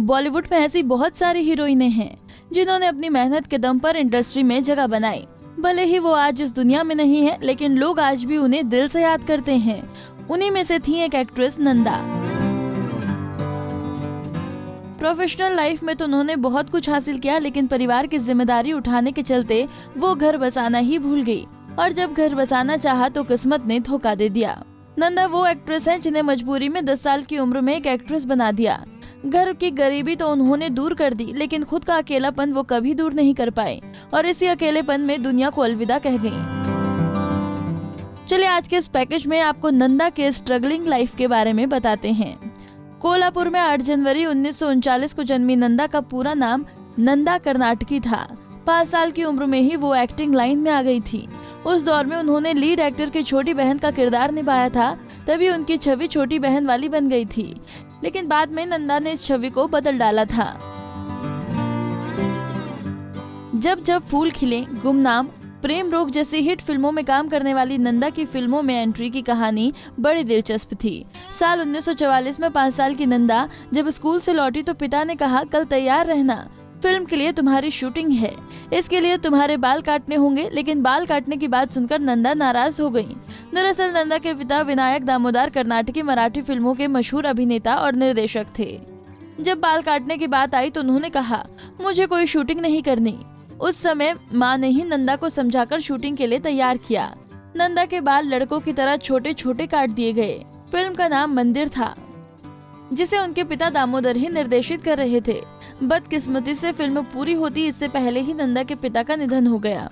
बॉलीवुड में ऐसी बहुत सारी हीरोइनें हैं जिन्होंने अपनी मेहनत के दम पर इंडस्ट्री में जगह बनाई। भले ही वो आज इस दुनिया में नहीं है, लेकिन लोग आज भी उन्हें दिल से याद करते हैं। उन्हीं में से थी एक एक्ट्रेस नंदा। प्रोफेशनल लाइफ में तो उन्होंने बहुत कुछ हासिल किया, लेकिन परिवार की जिम्मेदारी उठाने के चलते वो घर बसाना ही भूल गई, और जब घर बसाना चाहा तो किस्मत ने धोखा दे दिया। नंदा वो एक्ट्रेस है जिन्हें मजबूरी में 10 साल की उम्र में एक एक्ट्रेस बना दिया। घर की गरीबी तो उन्होंने दूर कर दी, लेकिन खुद का अकेलापन वो कभी दूर नहीं कर पाए, और इसी अकेलेपन में दुनिया को अलविदा कह गयी। चलिए आज के इस पैकेज में आपको नंदा के स्ट्रगलिंग लाइफ के बारे में बताते हैं। कोल्हापुर में 8 जनवरी 1939 को जन्मी नंदा का पूरा नाम नंदा कर्नाटकी था। 5 साल की उम्र में ही वो एक्टिंग लाइन में आ गई थी। उस दौर में उन्होंने लीड एक्टर की छोटी बहन का किरदार निभाया था, तभी उनकी छवि छोटी बहन वाली बन गई थी। लेकिन बाद में नंदा ने इस छवि को बदल डाला था। जब जब फूल खिले, गुमनाम, प्रेम रोग जैसी हिट फिल्मों में काम करने वाली नंदा की फिल्मों में एंट्री की कहानी बड़ी दिलचस्प थी। साल 1944 में 5 साल की नंदा जब स्कूल से लौटी तो पिता ने कहा, कल तैयार रहना, फिल्म के लिए तुम्हारी शूटिंग है, इसके लिए तुम्हारे बाल काटने होंगे। लेकिन बाल काटने की बात सुनकर नंदा नाराज हो गई। दरअसल नंदा के पिता विनायक दामोदर कर्नाटकी मराठी फिल्मों के मशहूर अभिनेता और निर्देशक थे। जब बाल काटने की बात आई तो उन्होंने कहा, मुझे कोई शूटिंग नहीं करनी। उस समय माँ ने ही नंदा को समझाकर शूटिंग के लिए तैयार किया। नंदा के बाल लड़कों की तरह छोटे छोटे काट दिए गए। फिल्म का नाम मंदिर था, जिसे उनके पिता दामोदर ही निर्देशित कर रहे थे। बदकिस्मती से फिल्म पूरी होती इससे पहले ही नंदा के पिता का निधन हो गया।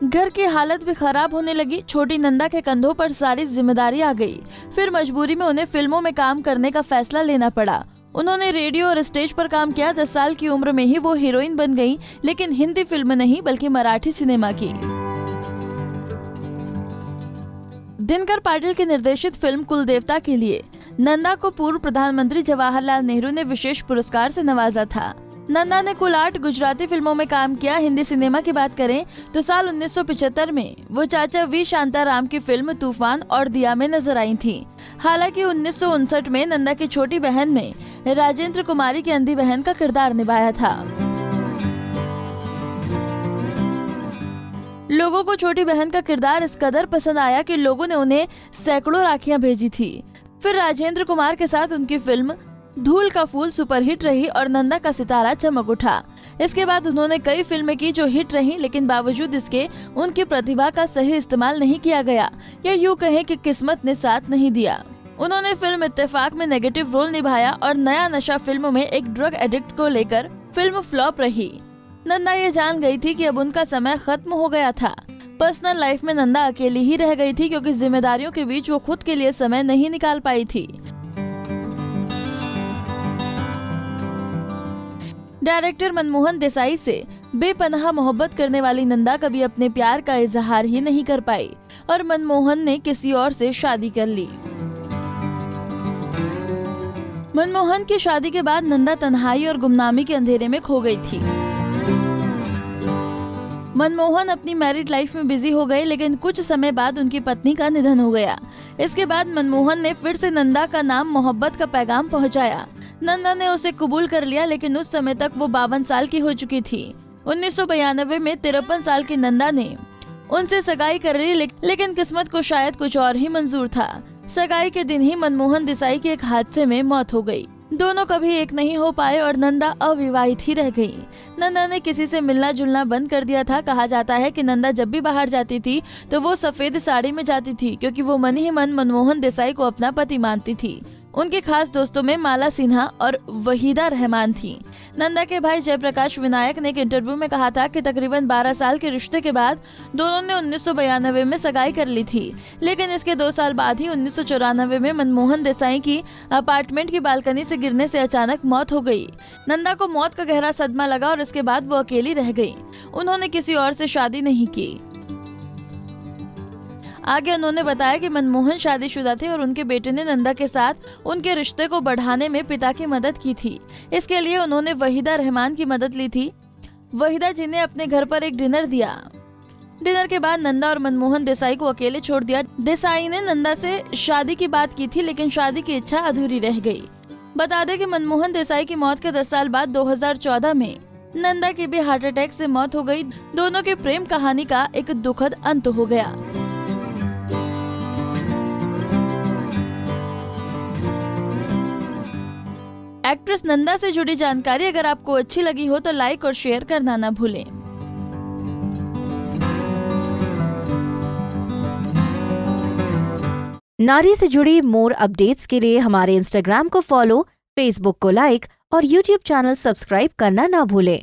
घर की हालत भी खराब होने लगी। छोटी नंदा के कंधों पर सारी जिम्मेदारी आ गई। फिर मजबूरी में उन्हें फिल्मों में काम करने का फैसला लेना पड़ा। उन्होंने रेडियो और स्टेज पर काम किया। 10 साल की उम्र में ही वो हीरोइन बन गई, लेकिन हिंदी फिल्म नहीं बल्कि मराठी सिनेमा की। दिनकर पाटिल की निर्देशित फिल्म कुलदेवता के लिए नंदा को पूर्व प्रधानमंत्री जवाहरलाल नेहरू ने विशेष पुरस्कार से नवाजा था। नंदा ने कुल 8 गुजराती फिल्मों में काम किया। हिंदी सिनेमा की बात करें तो साल 1975 में वो चाचा वी शांताराम की फिल्म तूफान और दिया में नजर आई थी। हालांकि 1959 में नंदा की छोटी बहन में राजेंद्र कुमारी की अंधी बहन का किरदार निभाया था। लोगों को छोटी बहन का किरदार इस कदर पसंद आया कि लोगों ने उन्हें सैकड़ों राखियां भेजी थी। फिर राजेंद्र कुमार के साथ उनकी फिल्म धूल का फूल सुपरहिट रही और नंदा का सितारा चमक उठा। इसके बाद उन्होंने कई फिल्में की जो हिट रही, लेकिन बावजूद इसके उनकी प्रतिभा का सही इस्तेमाल नहीं किया गया, या यूँ कहें कि किस्मत ने साथ नहीं दिया। उन्होंने फिल्म इत्तेफाक में नेगेटिव रोल निभाया और नया नशा फिल्म में एक ड्रग एडिक्ट को लेकर फिल्म फ्लॉप रही। नंदा ये जान गई थी कि अब उनका समय खत्म हो गया था। पर्सनल लाइफ में नंदा अकेली ही रह गई थी, क्योंकि जिम्मेदारियों के बीच वो खुद के लिए समय नहीं निकाल पाई थी। डायरेक्टर मनमोहन देसाई से बेपनाह मोहब्बत करने वाली नंदा कभी अपने प्यार का इजहार ही नहीं कर पाई, और मनमोहन ने किसी और से शादी कर ली। मनमोहन की शादी के बाद नंदा तन्हाई और गुमनामी के अंधेरे में खो गई थी। मनमोहन अपनी मैरिड लाइफ में बिजी हो गए, लेकिन कुछ समय बाद उनकी पत्नी का निधन हो गया। इसके बाद मनमोहन ने फिर से नंदा का नाम मोहब्बत का पैगाम पहुंचाया। नंदा ने उसे कबूल कर लिया, लेकिन उस समय तक वो 52 साल की हो चुकी थी। 1992 में 53 साल की नंदा ने उनसे सगाई कर ली, लेकिन किस्मत को शायद कुछ और ही मंजूर था। सगाई के दिन ही मनमोहन देसाई की एक हादसे में मौत हो गई। दोनों कभी एक नहीं हो पाए और नंदा अविवाहित ही रह गई। नंदा ने किसी से मिलना जुलना बंद कर दिया था। कहा जाता है कि नंदा जब भी बाहर जाती थी तो वो सफेद साड़ी में जाती थी, क्योंकि वो मन ही मन मनमोहन देसाई को अपना पति मानती थी। उनके खास दोस्तों में माला सिन्हा और वहीदा रहमान थी। नंदा के भाई जयप्रकाश विनायक ने एक इंटरव्यू में कहा था कि तकरीबन 12 साल के रिश्ते के बाद दोनों ने 1992 में सगाई कर ली थी, लेकिन इसके 2 साल बाद ही 1994 में मनमोहन देसाई की अपार्टमेंट की बालकनी से गिरने से अचानक मौत हो गई। नंदा को मौत का गहरा सदमा लगा और इसके बाद वो अकेली रह गई। उन्होंने किसी और से शादी नहीं की। आगे उन्होंने बताया कि मनमोहन शादीशुदा थे और उनके बेटे ने नंदा के साथ उनके रिश्ते को बढ़ाने में पिता की मदद की थी। इसके लिए उन्होंने वहीदा रहमान की मदद ली थी। वहीदा जी ने अपने घर पर एक डिनर दिया। डिनर के बाद नंदा और मनमोहन देसाई को अकेले छोड़ दिया। देसाई ने नंदा से शादी की बात की थी, लेकिन शादी की इच्छा अधूरी रह गई। बता दें कि मनमोहन देसाई की मौत के 10 साल बाद 2014 में नंदा की भी हार्ट अटैक से मौत हो गई। दोनों की प्रेम कहानी का एक दुखद अंत हो गया। एक्ट्रेस नंदा से जुड़ी जानकारी अगर आपको अच्छी लगी हो तो लाइक और शेयर करना ना भूलें। नारी से जुड़ी मोर अपडेट्स के लिए हमारे इंस्टाग्राम को फॉलो, फेसबुक को लाइक और यूट्यूब चैनल सब्सक्राइब करना ना भूलें।